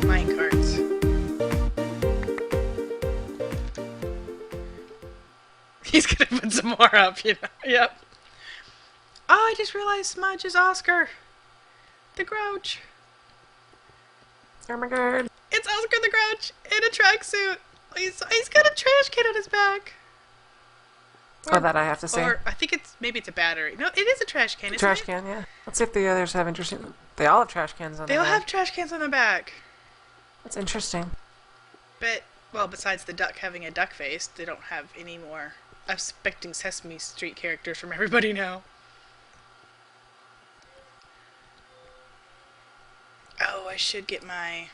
Minecarts. He's gonna put some more up, you know. Yep. Oh, I just realized Smudge is Oscar. The Grouch. Oh my god. It's Oscar the Grouch in a tracksuit. He's got a trash can on his back. Or that I have to say. Or I think maybe it's a battery. No, it is a trash can. Trash can, yeah. Let's see if the others have interesting. They all have trash cans on. They all have trash cans on the back. That's interesting. But well, besides the duck having a duck face, they don't have any more. I'm expecting Sesame Street characters from everybody now. Oh, I should get my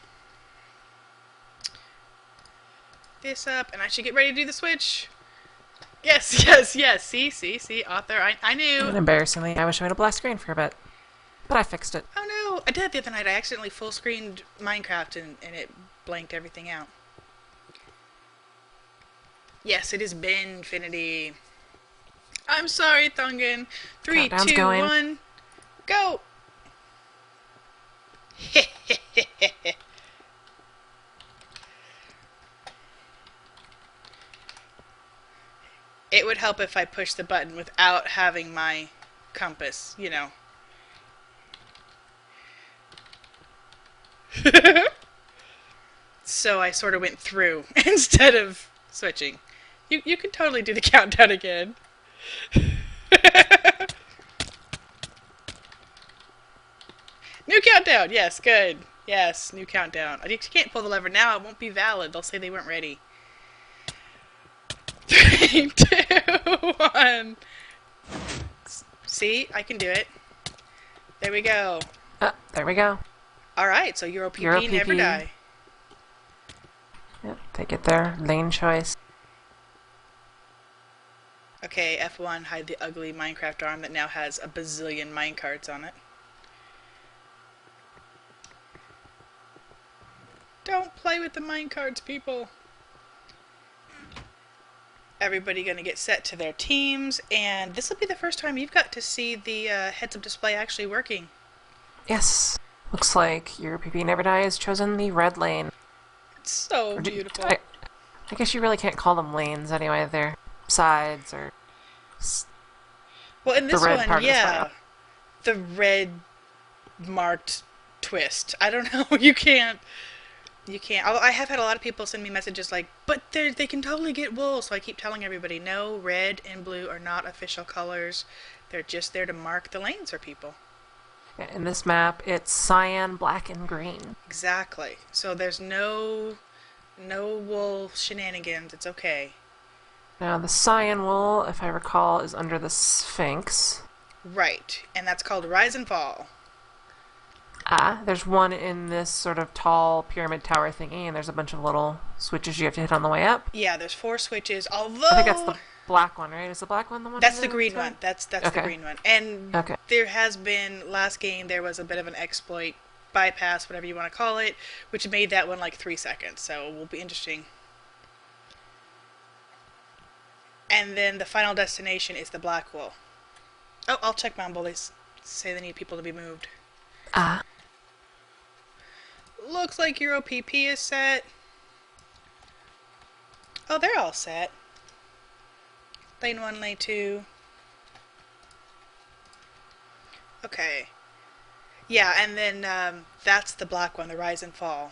this up, and I should get ready to do the switch. Yes, yes, yes. See, author. I knew. And embarrassingly, I wish I had a black screen for a bit, but I fixed it. Oh no, I did it the other night. I accidentally full screened Minecraft and it blanked everything out. Yes, it is Binfinity. I'm sorry, Thungan. 3, 2, 1, go! It would help if I pushed the button without having my compass, you know. So I sort of went through instead of switching. You could totally do the countdown again. New countdown! Yes, good. Yes, new countdown. You can't pull the lever now. It won't be valid. They'll say they weren't ready. 3, 2, 1. See? I can do it. There we go. There we go. Alright, so Euro PP, Neverdye. Yep, they get their lane choice. Okay, F1, hide the ugly Minecraft arm that now has a bazillion minecarts on it. Don't play with the minecarts, people! Everybody gonna get set to their teams, and this will be the first time you've got to see the heads-up display actually working. Yes. Looks like your PP Neverdye has chosen the red lane. It's so beautiful. I guess you really can't call them lanes anyway. They're sides or... Well, in this one, yeah. The red marked twist. I don't know. You can't. Although I have had a lot of people send me messages like, but they can totally get wool. So I keep telling everybody, no, red and blue are not official colors. They're just there to mark the lanes for people. Yeah, in this map, it's cyan, black, and green. Exactly. So there's no wool shenanigans. It's okay. Now, the cyan wool, if I recall, is under the Sphinx. Right. And that's called Rise and Fall. There's one in this sort of tall pyramid tower thingy, and there's a bunch of little switches you have to hit on the way up. Yeah, there's 4 switches, although... I think that's the black one, right? Is the black one the one? That's the green one. That's okay. The green one. And okay. There has been, last game, there was a bit of an exploit, bypass, whatever you want to call it, which made that one like 3 seconds, so it will be interesting. And then the final destination is the black wool. Oh, I'll check Mumble. They say they need people to be moved. Looks like Euro PP is set. Oh, they're all set. Lane 1, lane 2. Okay. Yeah, and then that's the black one, the Rise and Fall.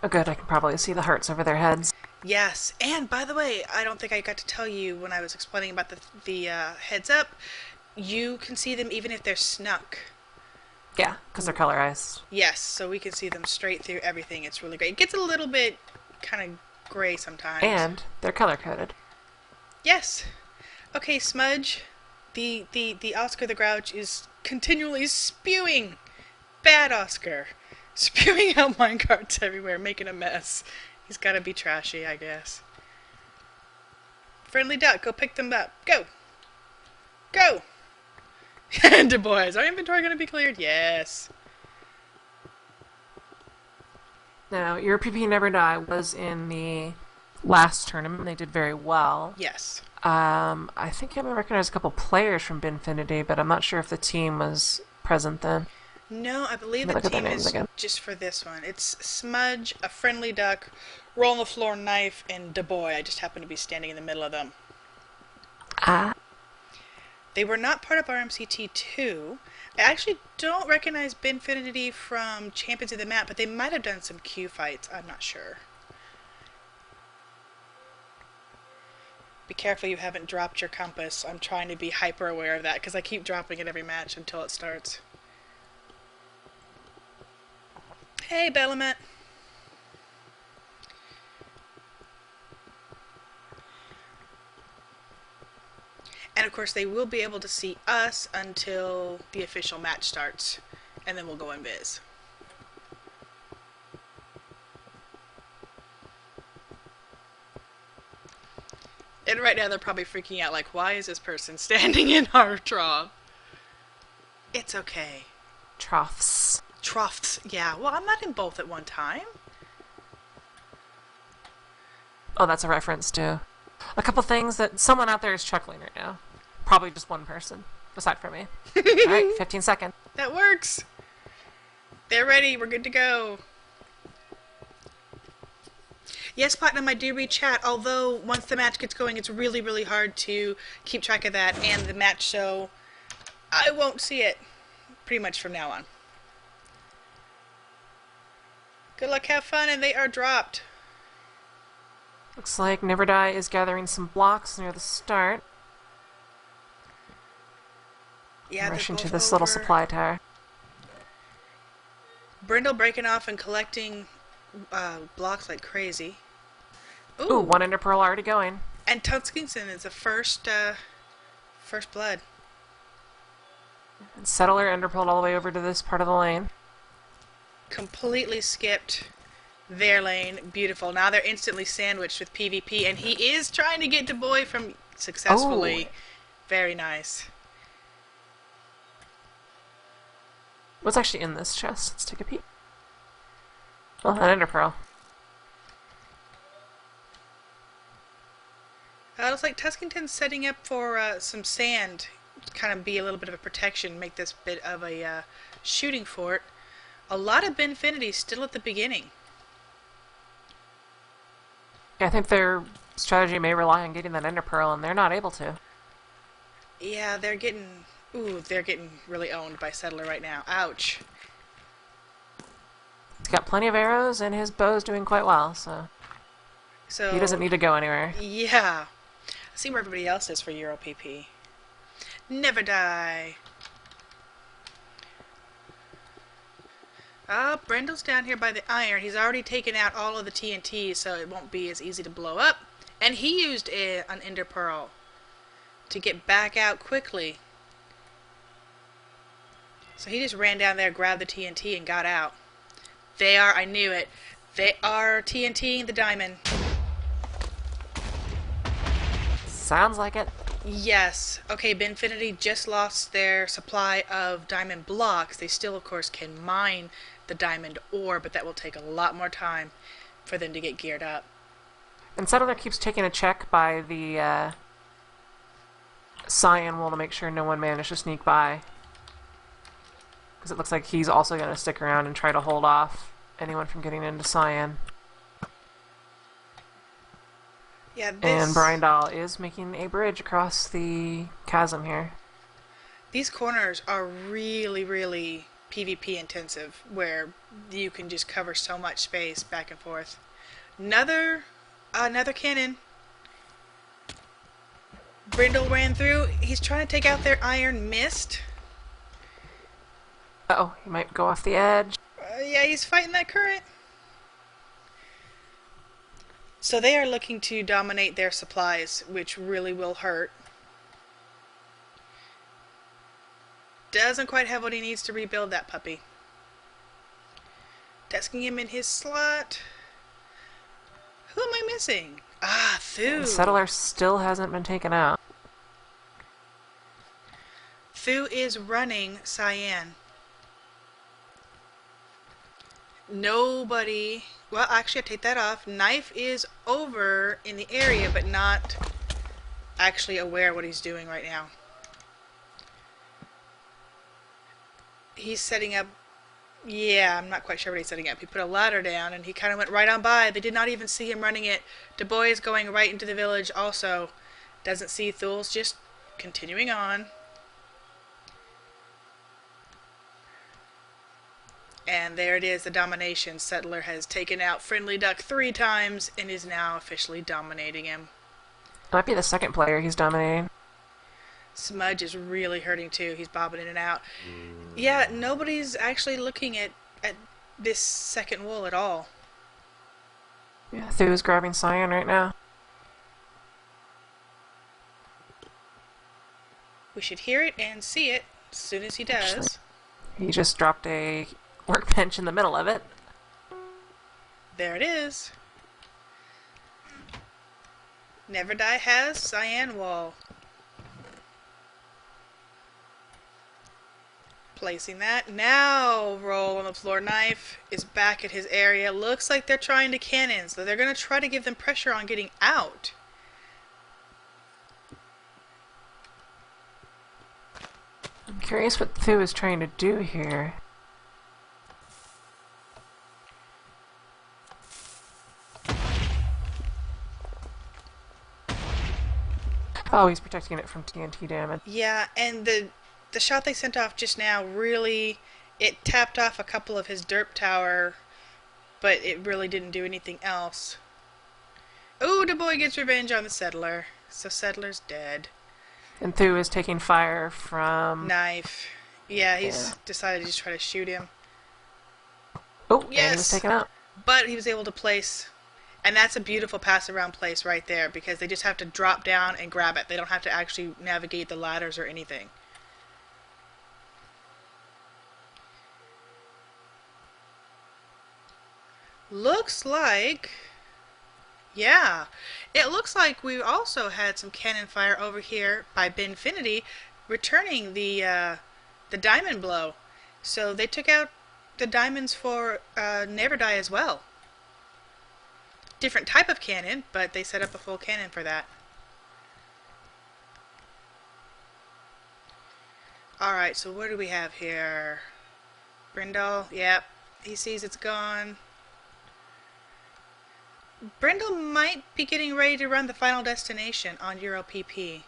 Oh good, I can probably see the hearts over their heads. Yes, and by the way, I don't think I got to tell you when I was explaining about the heads up, you can see them even if they're snuck. Yeah, because they're colorized. Yes, so we can see them straight through everything. It's really great. It gets a little bit kind of gray sometimes. And they're color-coded. Yes. Okay, Smudge, the Oscar the Grouch is continually spewing. Bad Oscar. Spewing out minecarts everywhere, making a mess. He's got to be trashy, I guess. Friendly Duck, go pick them up. Go! Go! Du Bois, our inventory going to be cleared? Yes. Now, your PP Neverdye was in the last tournament. They did very well. Yes. I think I recognize a couple players from Binfinity, but I'm not sure if the team was present then. No, I believe the Look at their team names is again. just for this one. It's Smudge, a friendly duck, roll on the floor knife, and Daboy. I just happen to be standing in the middle of them. Ah. They were not part of RMCT2. I actually don't recognize Binfinity from Champions of the Map, but they might have done some Q fights. I'm not sure. Be careful you haven't dropped your compass. I'm trying to be hyper aware of that because I keep dropping it every match until it starts. Hey, Bellamet. And of course, they will be able to see us until the official match starts, and then we'll go invis. And right now, they're probably freaking out, like, why is this person standing in our trough? It's okay. Troughs. Troughs, yeah. Well, I'm not in both at one time. Oh, that's a reference to a couple things that someone out there is chuckling right now. Probably just one person, aside from me. Alright, 15 seconds. That works. They're ready. We're good to go. Yes, Platinum, I do read chat, although once the match gets going, it's really, really hard to keep track of that, and the match, so I won't see it pretty much from now on. Good luck, have fun, and they are dropped. Looks like Neverdye is gathering some blocks near the start. Yeah, rushing to this little supply tower. Brindle breaking off and collecting blocks like crazy. Ooh, one Ender Pearl already going. And Tuskington is the first blood. And Settler Ender Pearl all the way over to this part of the lane. Completely skipped their lane. Beautiful. Now they're instantly sandwiched with PvP, and he is trying to get Daboy from successfully. Oh. Very nice. What's actually in this chest? Let's take a peek. Well, an Ender Pearl. It looks like Tuskington's setting up for some sand, kind of be a little bit of a protection, make this bit of a shooting fort. A lot of Binfinity still at the beginning. Yeah, I think their strategy may rely on getting that Ender Pearl, and they're not able to. Yeah, they're getting... Ooh, they're getting really owned by Settler right now. Ouch. He's got plenty of arrows, and his bow's doing quite well, so he doesn't need to go anywhere. Yeah. Let's see where everybody else is for Euro PP. Neverdye. Brendle's down here by the iron. He's already taken out all of the TNT, so it won't be as easy to blow up. And he used an Ender Pearl to get back out quickly. So he just ran down there, grabbed the TNT, and got out. They are, I knew it, they are TNTing the diamond. Sounds like it. Yes. Okay, Binfinity just lost their supply of diamond blocks. They still, of course, can mine the diamond ore, but that will take a lot more time for them to get geared up. And Settler keeps taking a check by the Cyan wall to make sure no one managed to sneak by. Because it looks like he's also going to stick around and try to hold off anyone from getting into Cyan. Yeah, and Bryndal is making a bridge across the chasm here. These corners are really, really PvP intensive, where you can just cover so much space back and forth. Another cannon. Brindle ran through. He's trying to take out their iron mist. Uh-oh, he might go off the edge. Yeah, he's fighting that current. So they are looking to dominate their supplies, which really will hurt. Doesn't quite have what he needs to rebuild that puppy. Desking him in his slot. Who am I missing? Ah, Thu. And Settler still hasn't been taken out. Thu is running Cyan. Nobody. Well, actually, I take that off. Knife is over in the area, but not actually aware of what he's doing right now. He's setting up. Yeah, I'm not quite sure what he's setting up. He put a ladder down, and he kind of went right on by. They did not even see him running it. Du Bois is going right into the village also. Doesn't see Thul's just continuing on. And there it is, the domination. Settler has taken out Friendly Duck 3 times and is now officially dominating him. Might be the second player he's dominating. Smudge is really hurting too. He's bobbing in and out. Yeah, nobody's actually looking at this second wool at all. Yeah, Thu's grabbing Cyan right now. We should hear it and see it as soon as he does. Actually, he just dropped a workbench in the middle of it. There it is. Neverdye has Cyan wall. Placing that. Now roll on the floor. Knife is back at his area. Looks like they're trying to cannon, so they're going to try to give them pressure on getting out. I'm curious what Thu is trying to do here. Oh, he's protecting it from TNT damage. Yeah, and the shot they sent off just now really, it tapped off a couple of his derp tower, but it really didn't do anything else. Oh, Du Bois gets revenge on the Settler, so Settler's dead. And Thu is taking fire from... Knife. Yeah, he's decided to just try to shoot him. Oh, yes! And he was taken out. But he was able to place... And that's a beautiful pass-around place right there, because they just have to drop down and grab it. They don't have to actually navigate the ladders or anything. Looks like... Yeah. It looks like we also had some cannon fire over here by Binfinity, returning the diamond blow. So they took out the diamonds for Neverdye as well. Different type of cannon, but they set up a full cannon for that. Alright, so what do we have here? Brindle, yep. He sees it's gone. Brindle might be getting ready to run the final destination on Euro PP.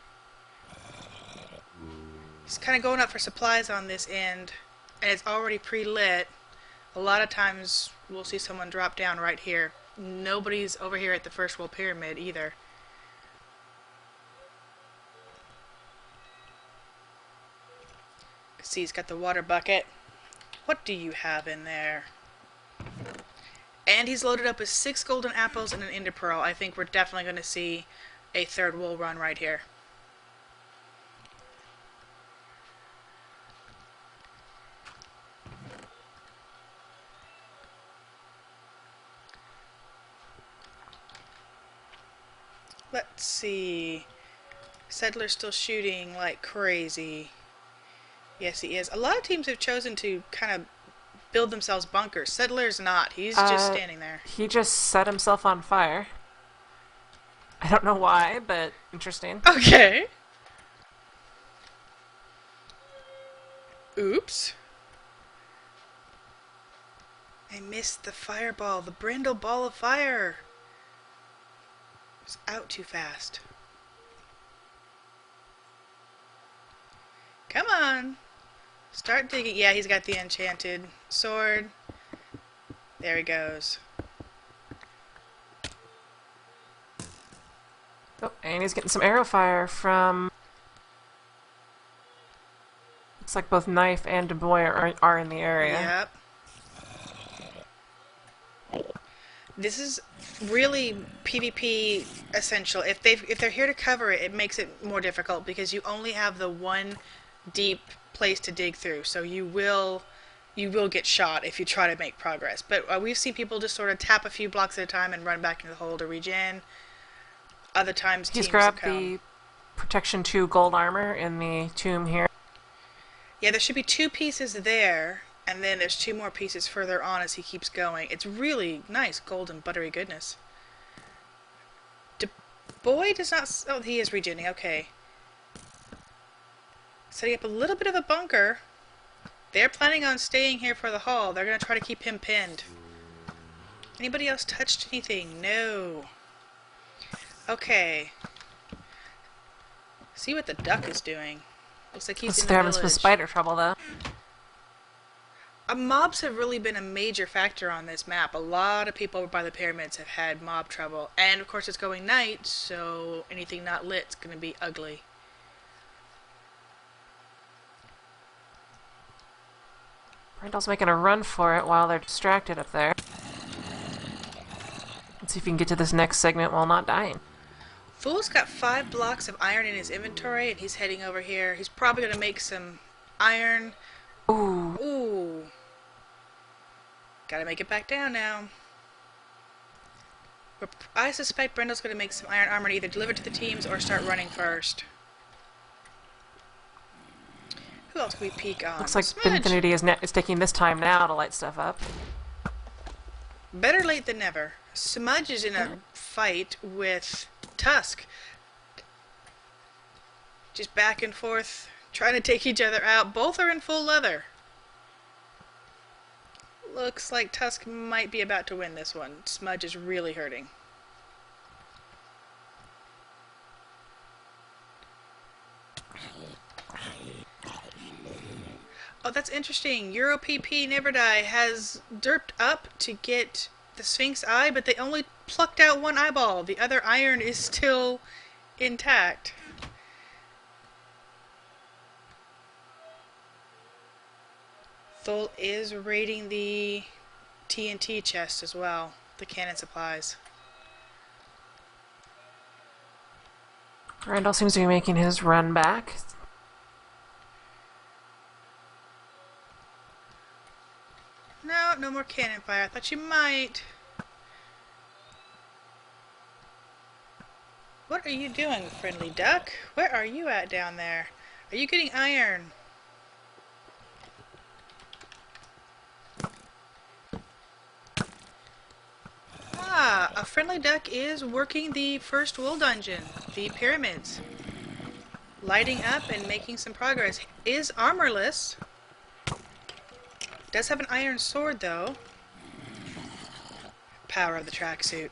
He's kind of going up for supplies on this end, and it's already pre-lit. A lot of times we'll see someone drop down right here. Nobody's over here at the first world pyramid either. See, he's got the water bucket. What do you have in there? And he's loaded up with 6 golden apples and an ender pearl. I think we're definitely going to see a third wool run right here. Let's see. Settler's still shooting like crazy. Yes, he is. A lot of teams have chosen to kind of build themselves bunkers. Settler's not. He's just standing there. He just set himself on fire. I don't know why, but interesting. Okay. Oops. I missed the fireball. The Brindle ball of fire. It was out too fast. Come on. Start digging. Yeah, he's got the enchanted sword. There he goes. Oh, and he's getting some arrow fire from... Looks like both Knife and Du Bois are in the area. Yep. This is really PvP essential. If they're here to cover it, it makes it more difficult because you only have the one deep place to dig through. So you will get shot if you try to make progress. But we've seen people just sort of tap a few blocks at a time and run back into the hole to regen. Other times he's grabbed the Protection 2 gold armor in the tomb here. Yeah, there should be 2 pieces there, And then there's 2 more pieces further on as he keeps going. It's really nice, golden, buttery goodness. Boy does not... Oh, he is regenning. Okay. Setting up a little bit of a bunker. They're planning on staying here for the haul. They're going to try to keep him pinned. Anybody else touched anything? No. Okay. See what the duck is doing. Looks like he's in the village. Some spider trouble, though. Mobs have really been a major factor on this map. A lot of people over by the pyramids have had mob trouble. And, of course, it's going night, so anything not lit is going to be ugly. Randall's making a run for it while they're distracted up there. Let's see if we can get to this next segment while not dying. Fool's got 5 blocks of iron in his inventory, and he's heading over here. He's probably going to make some iron. Ooh. Ooh. Gotta make it back down now. I suspect Brendel's going to make some iron armor and either deliver to the teams or start running first. Who else can we peek on? Looks like Binfinity is taking this time now to light stuff up. Better late than never. Smudge is in a fight with Tusk. Just back and forth, trying to take each other out. Both are in full leather. Looks like Tusk might be about to win this one. Smudge is really hurting. Oh, that's interesting. EuroPP Neverdye has derped up to get the Sphinx Eye, but they only plucked out 1 eyeball. The other iron is still intact. Thul is raiding the TNT chest as well, the cannon supplies. Randall seems to be making his run back. No, no more cannon fire. I thought you might. What are you doing, friendly duck? Where are you at down there? Are you getting iron? Ah, a friendly duck is working the first wool dungeon, the pyramids. Lighting up and making some progress. Is armorless. Does have an iron sword, though. Power of the tracksuit.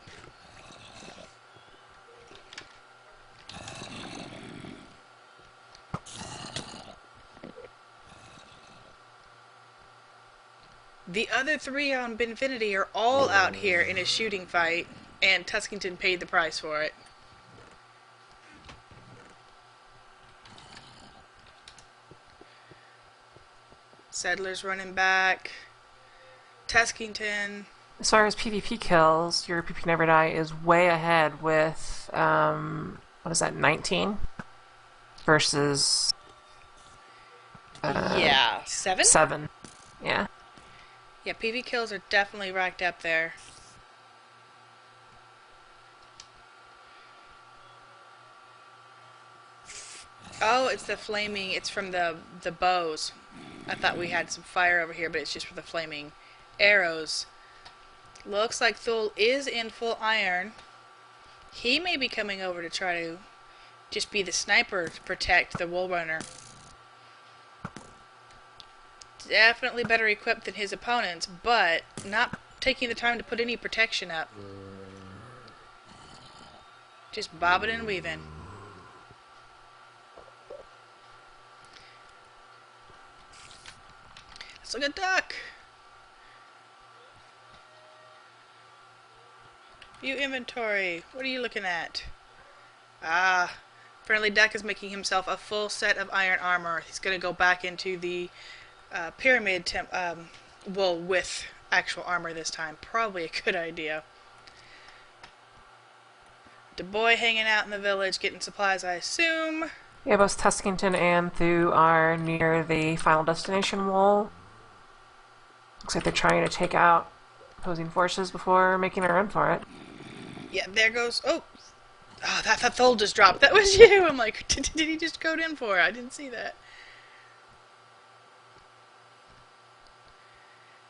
The other 3 on Binfinity are all out here in a shooting fight, and Tuskington paid the price for it. Settlers running back. Tuskington. As far as PvP kills, your PP Neverdye is way ahead with, what is that, 19? Versus... yeah, 7? 7, yeah. Yeah, PV kills are definitely racked up there. Oh, it's the flaming, it's from the bows. I thought we had some fire over here, but it's just for the flaming arrows. Looks like Thul is in full iron. He may be coming over to try to just be the sniper to protect the wool runner. Definitely better equipped than his opponents, but not taking the time to put any protection up. Just bobbing and weaving. Let's look at duck. View inventory. What are you looking at? Ah, friendly duck is making himself a full set of iron armor. He's going to go back into the pyramid wool with actual armor this time. Probably a good idea. The boy hanging out in the village getting supplies, I assume. Yeah, both Tuskington and Thu are near the final destination wall. Looks like they're trying to take out opposing forces before making a run for it. Yeah, there goes... Oh, that Thul just dropped. That was you! I'm like, did he just code in for it? I didn't see that.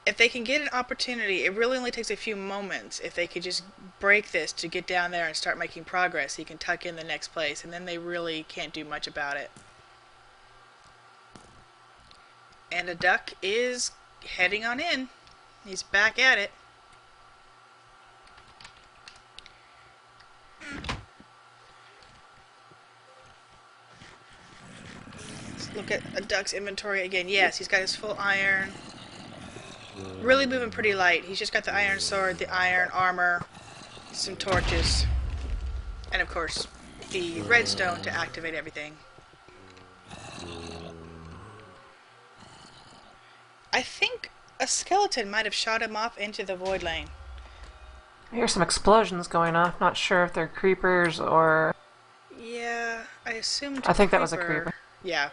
if they can get an opportunity, it really only takes a few moments. If they could just break this to get down there and start making progress, he can tuck in the next place, and then they really can't do much about it. And a duck is heading on in. He's back at it. Let's look at a duck's inventory again. Yes, he's got his full iron. Really moving pretty light. He's just got the iron sword, the iron armor, some torches, and of course the redstone to activate everything. I think a skeleton might have shot him off into the void lane. I hear some explosions going off. Not sure if they're creepers or... Yeah, I assumed I think that was a creeper. Yeah.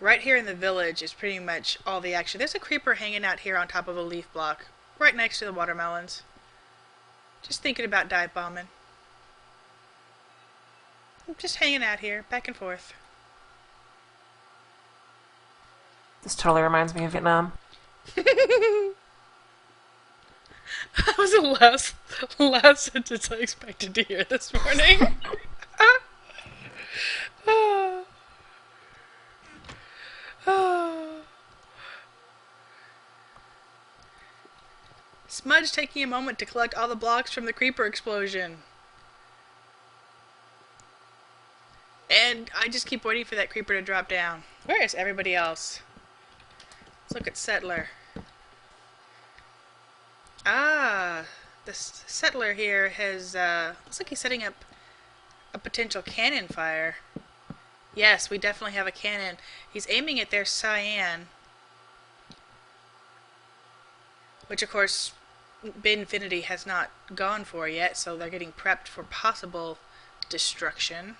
Right here in the village is pretty much all the action. There's a creeper hanging out here on top of a leaf block, right next to the watermelons. Just thinking about dive bombing. I'm just hanging out here, back and forth. This totally reminds me of Vietnam. That was the last sentence I expected to hear this morning. Smudge taking a moment to collect all the blocks from the creeper explosion. And I just keep waiting for that creeper to drop down. Where is everybody else? Let's look at Settler. Ah, the Settler here has, looks like he's setting up a potential cannon fire. Yes, we definitely have a cannon. He's aiming at their cyan. Which, of course, Binfinity has not gone for yet, so they're getting prepped for possible destruction.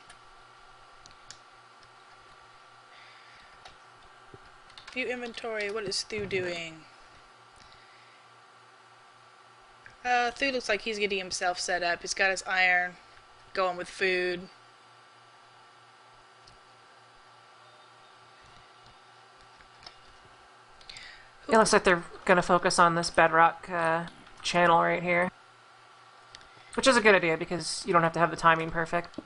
View inventory. What is Thu doing? Thu looks like he's getting himself set up. He's got his iron, going with food. It looks like they're going to focus on this bedrock channel right here. Which is a good idea because you don't have to have the timing perfect.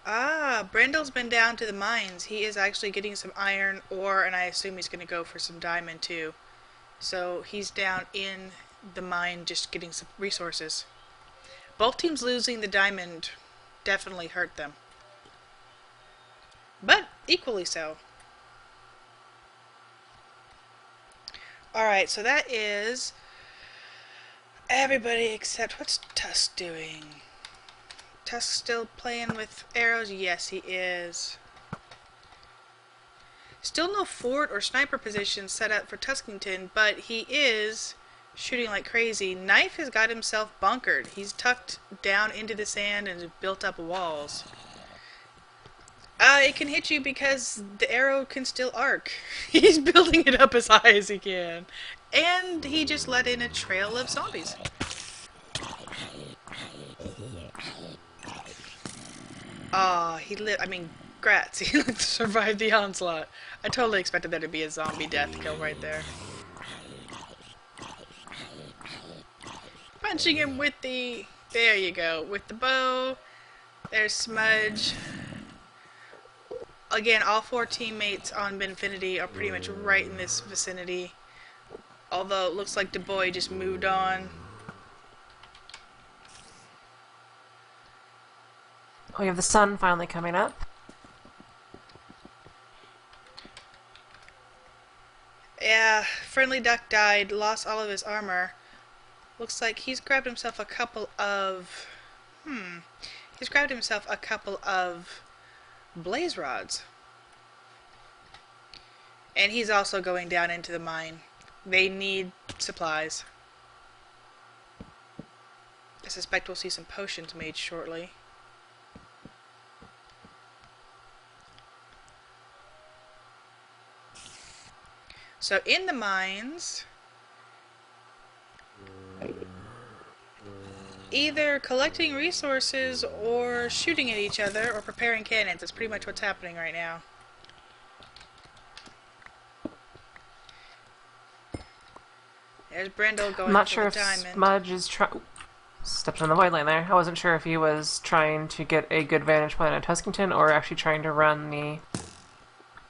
Ah, Brindle's been down to the mines. He is actually getting some iron ore, and I assume he's going to go for some diamond too. So he's down in the mine just getting some resources. Both teams losing the diamond definitely hurt them. But equally so. Alright, so that is everybody except, what's Tusk doing? Tusk still playing with arrows? Yes, he is. Still no fort or sniper position set up for Tuskington, but he is shooting like crazy. Knife has got himself bunkered. He's tucked down into the sand and built up walls. It can hit you because the arrow can still arc. He's building it up as high as he can. And he just let in a trail of zombies. Ah, he lived. I mean, grats. He survived the onslaught. I totally expected there to be a zombie death kill right there. Punching him with the... There you go. With the bow. There's Smudge. Again, all four teammates on Binfinity are pretty much right in this vicinity. Although it looks like Du Bois just moved on. We have the sun finally coming up. Yeah, Friendly Duck died, lost all of his armor. Looks like he's grabbed himself a couple of... He's grabbed himself a couple of blaze rods. And he's also going down into the mine. They need supplies. I suspect we'll see some potions made shortly. So in the mines, either collecting resources or shooting at each other or preparing cannons. That's pretty much what's happening right now. There's Brindle I'm going not for sure the if diamond. Smudge is stepped in the void lane there. I wasn't sure if he was trying to get a good vantage point on Tuskington or actually trying to run the...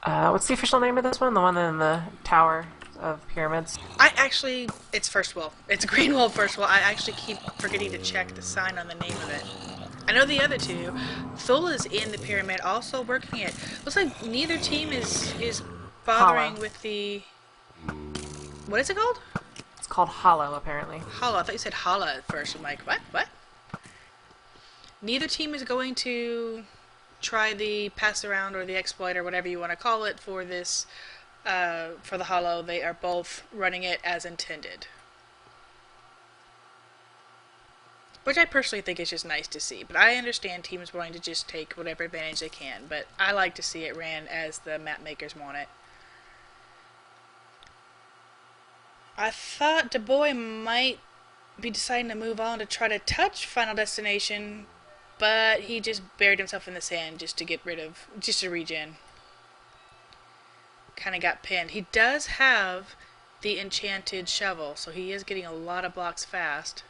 what's the official name of this one? The one in the tower of pyramids? It's First Will. It's Green Wolf First Will. I actually keep forgetting to check the sign on the name of it. I know the other two. Thula's in the pyramid, also working it. Looks like neither team is bothering Hollow. with the... What is it called? It's called Hollow, apparently. Hollow. I thought you said Holla at first. I'm like, what? What? Neither team is going to try the pass around or the exploit or whatever you want to call it for this, for the Hollow. They are both running it as intended. Which I personally think is just nice to see. But I understand teams wanting to just take whatever advantage they can. But I like to see it ran as the map makers want it. I thought Du Bois might be deciding to move on to try to touch Final Destination, but he just buried himself in the sand just to regen. Kind of got pinned. He does have the enchanted shovel, so he is getting a lot of blocks fast.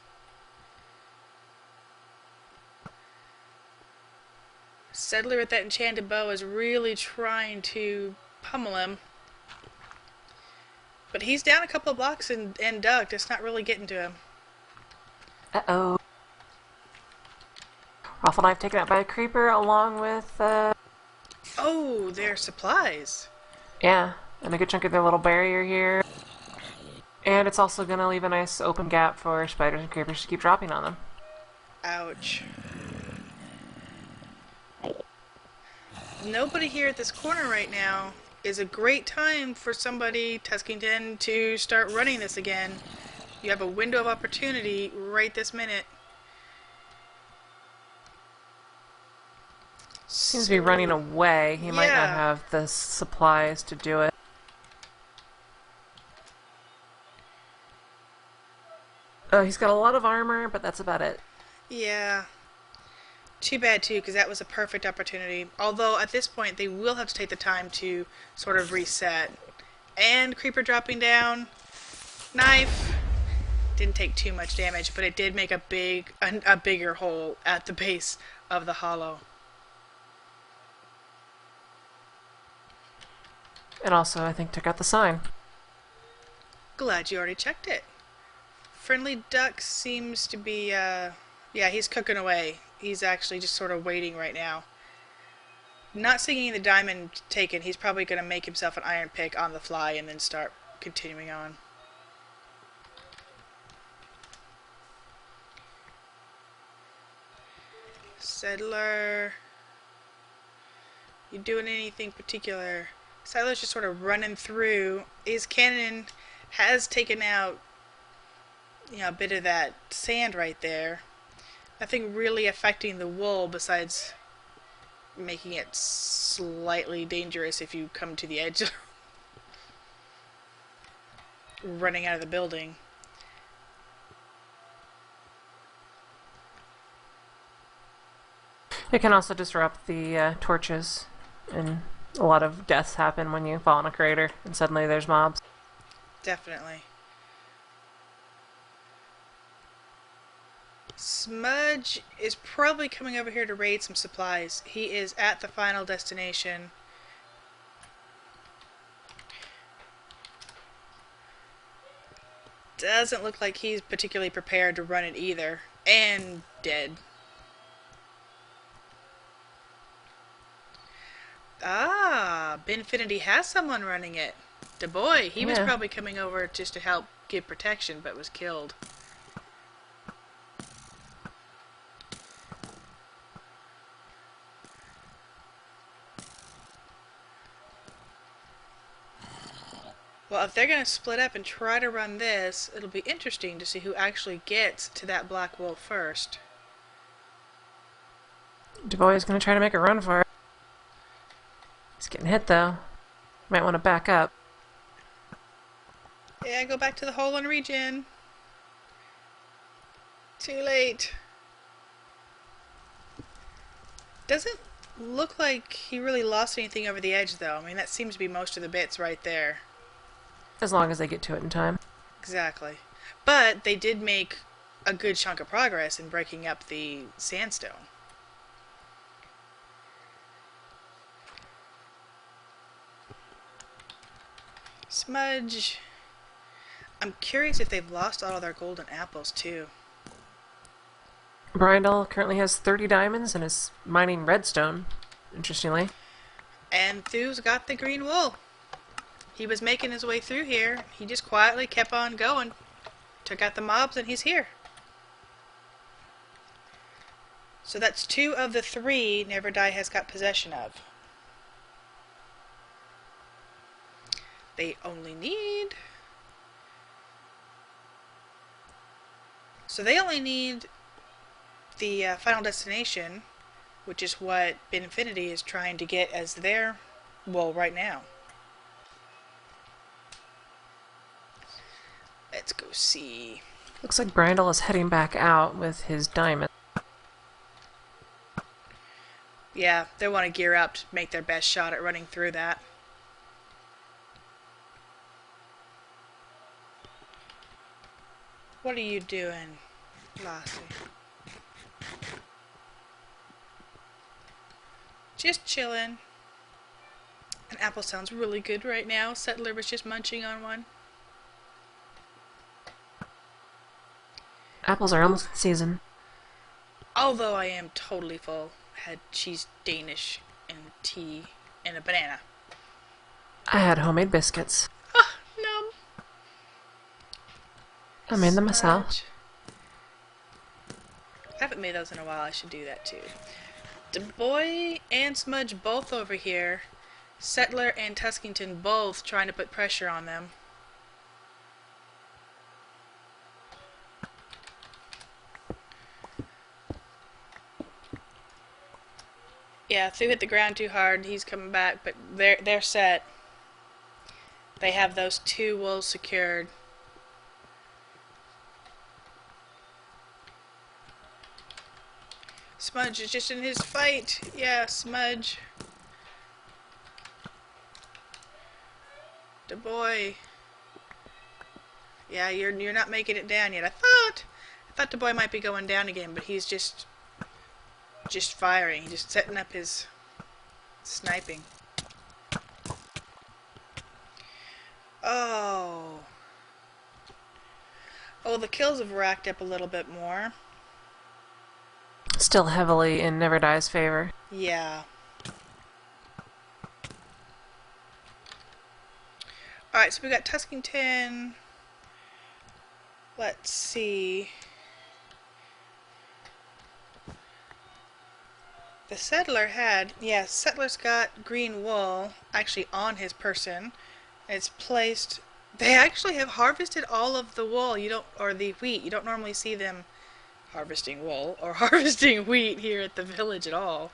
Settler with that enchanted bow is really trying to pummel him. But he's down a couple of blocks and ducked. It's not really getting to him. Uh-oh. Raffle Knife taken out by a creeper along with, Oh, their supplies. Yeah, and a good chunk of their little barrier here. And it's also going to leave a nice open gap for spiders and creepers to keep dropping on them. Ouch. Nobody here at this corner right now. Is a great time for somebody, Tuskington, to start running this again. You have a window of opportunity right this minute. Seems to be running away. He might not have the supplies to do it. Oh, he's got a lot of armor, but that's about it. Yeah. Too bad, too, because that was a perfect opportunity. Although, at this point, they will have to take the time to sort of reset. And Creeper dropping down. Knife. Didn't take too much damage, but it did make a bigger hole at the base of the Hollow. And also, I think, took out the sign. Glad you already checked it. Friendly Duck seems to be, yeah, he's cooking away. He's actually just sort of waiting right now. Not seeing the diamond taken, he's probably going to make himself an iron pick on the fly and then start continuing on. Settler. You doing anything particular? Settler's just sort of running through. His cannon has taken out, you know, a bit of that sand right there. Nothing really affecting the wool besides making it slightly dangerous if you come to the edge. Running out of the building. It can also disrupt the torches, and a lot of deaths happen when you fall in a crater and suddenly there's mobs. Definitely. Smudge is probably coming over here to raid some supplies. He is at the Final Destination. Doesn't look like he's particularly prepared to run it either. And dead. Ah, Binfinity has someone running it. Du Bois, he was probably coming over just to help give protection, but was killed. Well, if they're going to split up and try to run this, it'll be interesting to see who actually gets to that black wolf first. Du Bois is going to try to make a run for it. He's getting hit, though. Might want to back up. Yeah, go back to the hole and regen. Too late. Doesn't look like he really lost anything over the edge, though. I mean, that seems to be most of the bits right there. As long as they get to it in time. Exactly. But they did make a good chunk of progress in breaking up the sandstone. Smudge. I'm curious if they've lost all of their golden apples too. Bryndall currently has 30 diamonds and is mining redstone, interestingly. And Thu's got the green wool. He was making his way through here. He just quietly kept on going. Took out the mobs and he's here. So that's 2 of the 3 Neverdye has got possession of. They only need... So they only need the final destination, which is what Binfinity is trying to get as their wool right now. Let's go see. Looks like Bryndall is heading back out with his diamond. Yeah, they want to gear up to make their best shot at running through that. What are you doing, Lassie? Just chilling. An apple sounds really good right now. Settler was just munching on one. Apples are almost in season. Although I am totally full. Had cheese Danish and tea and a banana. I had homemade biscuits. Oh, no. I made them myself. I haven't made those in a while. I should do that too. Boy and Smudge both over here. Settler and Tuskington both trying to put pressure on them. Yeah, Thu hit the ground too hard. He's coming back, but they're set. They have those 2 wolves secured. Smudge is just in his fight. Yeah, Smudge. The boy. Yeah, you're not making it down yet. I thought the boy might be going down again, but he's just firing. He's just setting up his sniping. Oh. Oh, the kills have racked up a little bit more. Still heavily in Neverdye's favor. Yeah. Alright, so we got Tuskington. Let's see. The Settler had, yeah, Settler's got green wool actually on his person. It's placed, they actually have harvested all of the wool, or the wheat. You don't normally see them harvesting wool or harvesting wheat here at the village at all.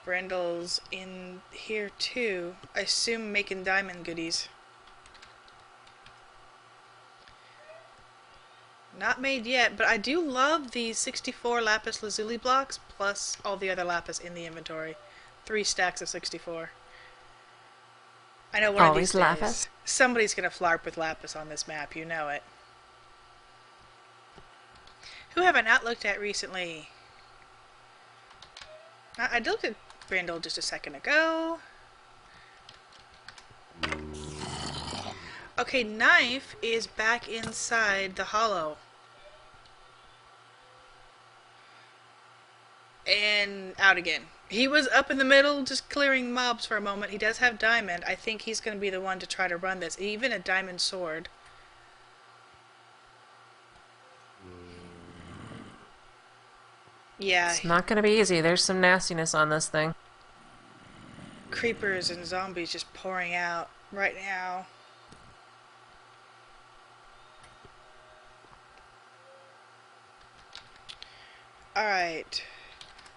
Bryndall's in here too. I assume making diamond goodies. Not made yet, but I do love the 64 lapis lazuli blocks plus all the other lapis in the inventory. 3 stacks of 64. I know one of these days lapis. Somebody's gonna flarp with lapis on this map, you know it. Who have I not looked at recently? I looked at Bryndall just a second ago. Okay, Knife is back inside the hollow. And out again. He was up in the middle just clearing mobs for a moment. He does have diamond. I think he's going to be the one to try to run this. Even a diamond sword. Yeah. It's not going to be easy. There's some nastiness on this thing. Creepers and zombies just pouring out right now. Alright.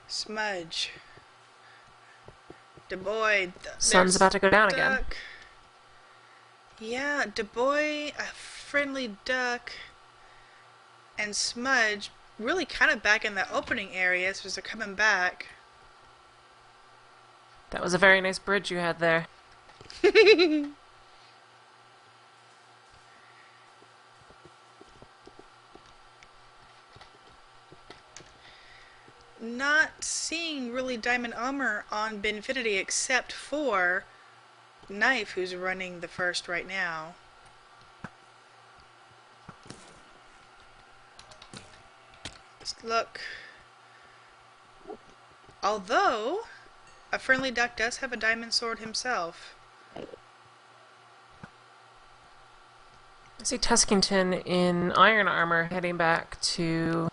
Smudge. DeBoy. Sun's about to go down again. Yeah, DeBoy, a friendly duck, and Smudge really kind of back in the opening areas as they're coming back. That was a very nice bridge you had there. Not seeing really diamond armor on Binfinity except for Knife, who's running the first right now. Let's look. Although, a friendly duck does have a diamond sword himself. I see Tuskington in iron armor heading back to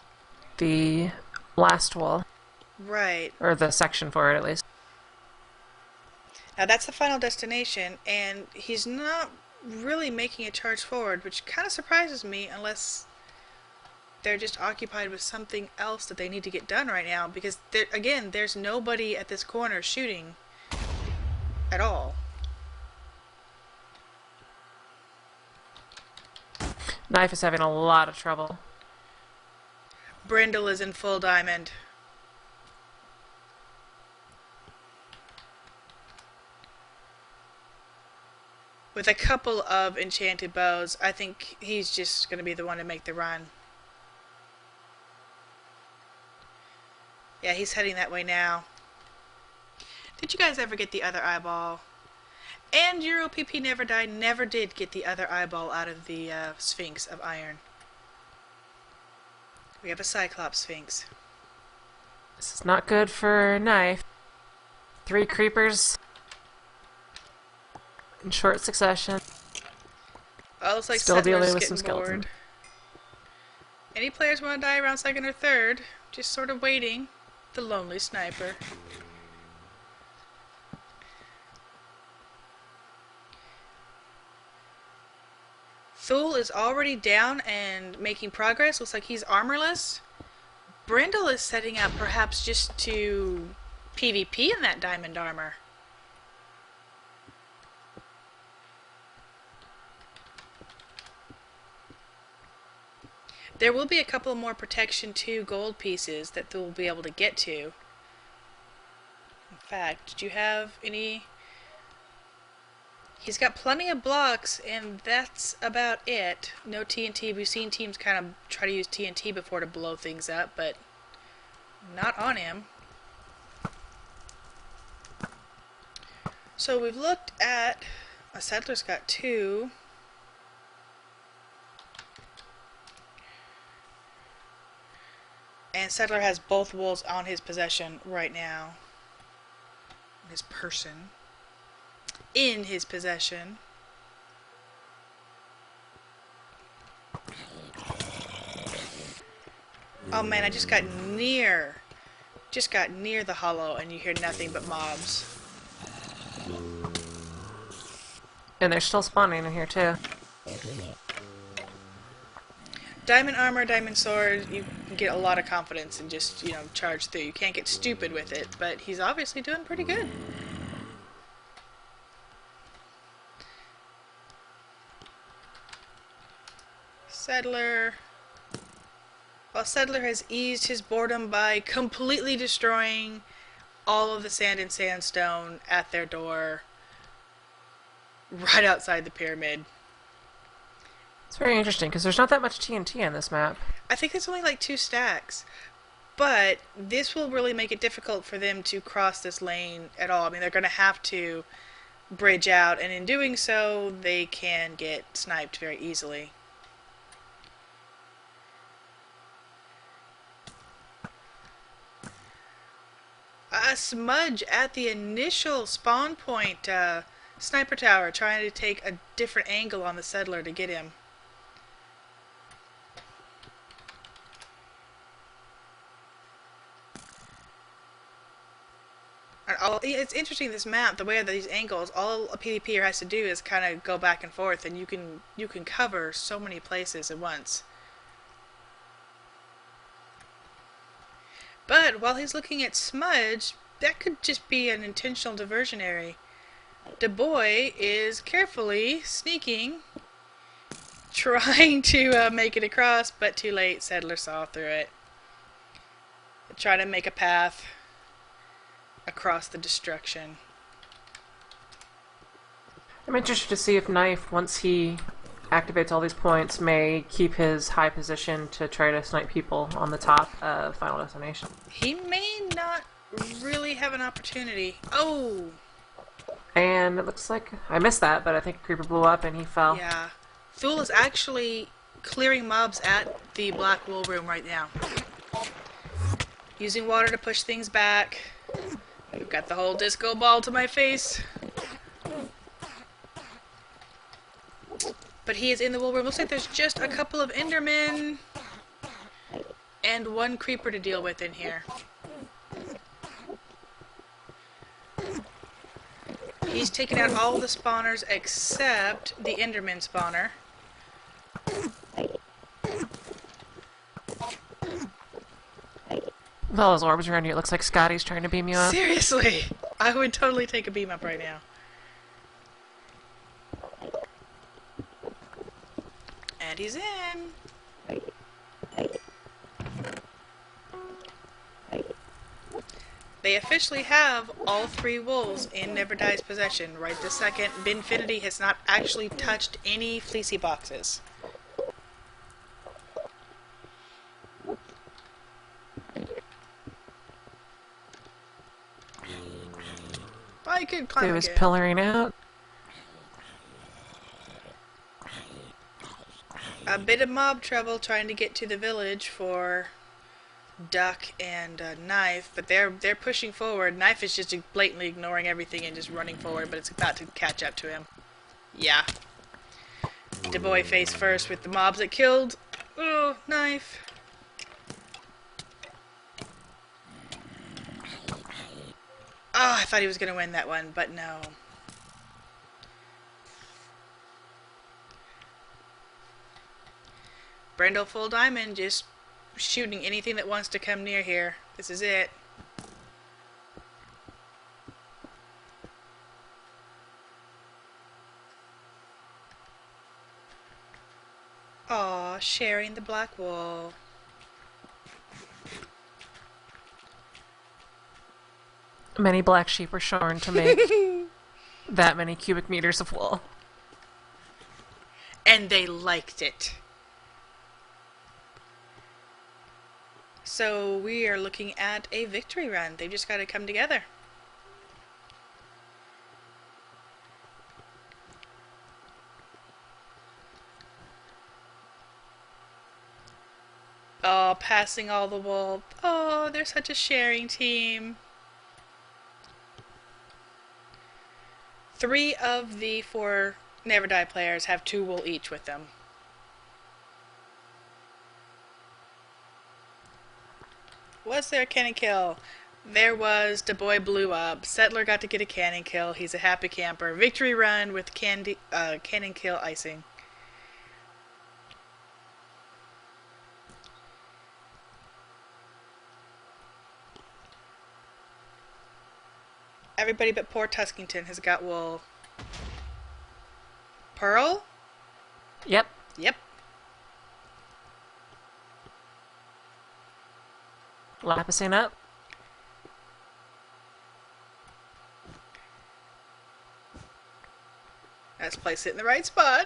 the last wall. Right. Or the section for it, at least. Now that's the final destination, and he's not really making a charge forward, which kind of surprises me unless they're just occupied with something else that they need to get done right now, because again, there's nobody at this corner shooting at all. Knife is having a lot of trouble. Brindle is in full diamond. With a couple of enchanted bows, I think he's just going to be the one to make the run. Yeah, he's heading that way now. Did you guys ever get the other eyeball? And EuroPP Neverdye never did get the other eyeball out of the Sphinx of Iron. We have a Cyclops Sphinx. This is not good for Knife. 3 creepers in short succession. Oh, looks like Still Settler's dealing with getting some skeletons. bored. Any players want to die around second or third? Just sort of waiting. The lonely sniper. Thule is already down and making progress. Looks like he's armorless. Brindle is setting up perhaps just to PvP in that diamond armor. There will be a couple more Protection 2 gold pieces that Thule will be able to get to. In fact, did you have any? He's got plenty of blocks, and that's about it. No TNT. We've seen teams kind of try to use TNT before to blow things up, but not on him. So we've looked at... A Settler's got 2. And Settler has both wolves on his possession right now. His person. In his possession. Oh man, I just got near the hollow and you hear nothing but mobs. And they're still spawning in here too. Diamond armor, diamond sword, you can get a lot of confidence and just, charge through. You can't get stupid with it, but he's obviously doing pretty good. Settler. Well, Settler has eased his boredom by completely destroying all of the sand and sandstone at their door right outside the pyramid. It's very interesting because there's not that much TNT on this map. I think there's only like 2 stacks. But this will really make it difficult for them to cross this lane at all. I mean, they're going to have to bridge out, and in doing so, they can get sniped very easily. A smudge at the initial spawn point. Sniper tower trying to take a different angle on the Settler to get him. It's interesting, this map, the way that these angles, all a PvPer has to do is kind of go back and forth, and you can cover so many places at once. But while he's looking at smudge, that could just be an intentional diversionary. Du Bois is carefully sneaking, trying to make it across, but too late. Settler saw through it. Trying to make a path across the destruction. I'm interested to see if Knife, once he activates all these points, may keep his high position to try to snipe people on the top of Final Destination. He may not really have an opportunity. Oh! And it looks like I missed that, but I think a creeper blew up and he fell. Yeah. Thule is actually clearing mobs at the black wool room right now. Using water to push things back. I've got the whole disco ball to my face. But he is in the wool room. Looks like there's just a couple of Endermen and one creeper to deal with in here. He's taken out all the spawners except the Enderman spawner. With all those orbs around you, it looks like Scotty's trying to beam you up. Seriously! I would totally take a beam up right now. And he's in! They officially have all 3 wolves in Neverdye's possession right this second. Binfinity has not actually touched any fleecy boxes. I could climb He was again. pillaring out. A bit of mob trouble trying to get to the village for Duck and Knife, but they're pushing forward. Knife is just blatantly ignoring everything and just running forward, but it's about to catch up to him. Yeah. Du Bois face first with the mobs that killed. Oh, Knife. Oh, I thought he was going to win that one, but no. Brendel Full Diamond just shooting anything that wants to come near here. This is it. Aw, sharing the black wool. Many black sheep were shorn to make that many cubic meters of wool. And they liked it. So we are looking at a victory run. They've just got to come together. Oh, passing all the wool. Oh, they're such a sharing team. 3 of the 4 Neverdye players have 2 wool each with them. Was there a cannon kill? There was. Du Bois blew up. Settler got to get a cannon kill. He's a happy camper. Victory run with cannon kill icing. Everybody but poor Tuskington has got wool. Pearl? Yep. Yep. Lapicing up. Let's place it in the right spot.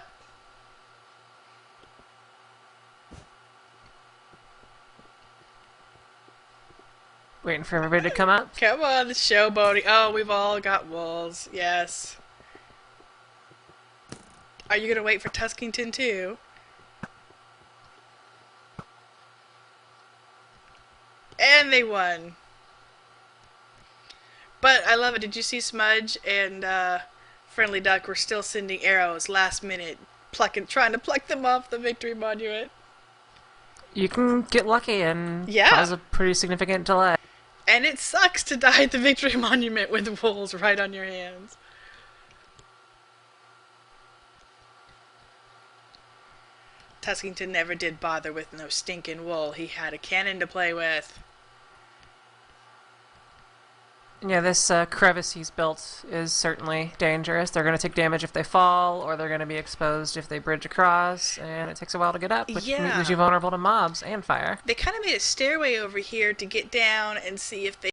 Waiting for everybody to come up. Come on, the showboating. Oh, we've all got wolves. Yes. Are you going to wait for Tuskington too? And they won. But I love it. Did you see Smudge and Friendly Duck were still sending arrows last minute, trying to pluck them off the victory monument? You can get lucky and Yeah. cause a pretty significant delay. And it sucks to die at the victory monument with wolves right on your hands. Tuskington never did bother with no stinking wool. He had a cannon to play with. Yeah, this crevice he's built is certainly dangerous. They're going to take damage if they fall, or they're going to be exposed if they bridge across, and it takes a while to get up, which Yeah. leaves you vulnerable to mobs and fire. They kind of made a stairway over here to get down and see if they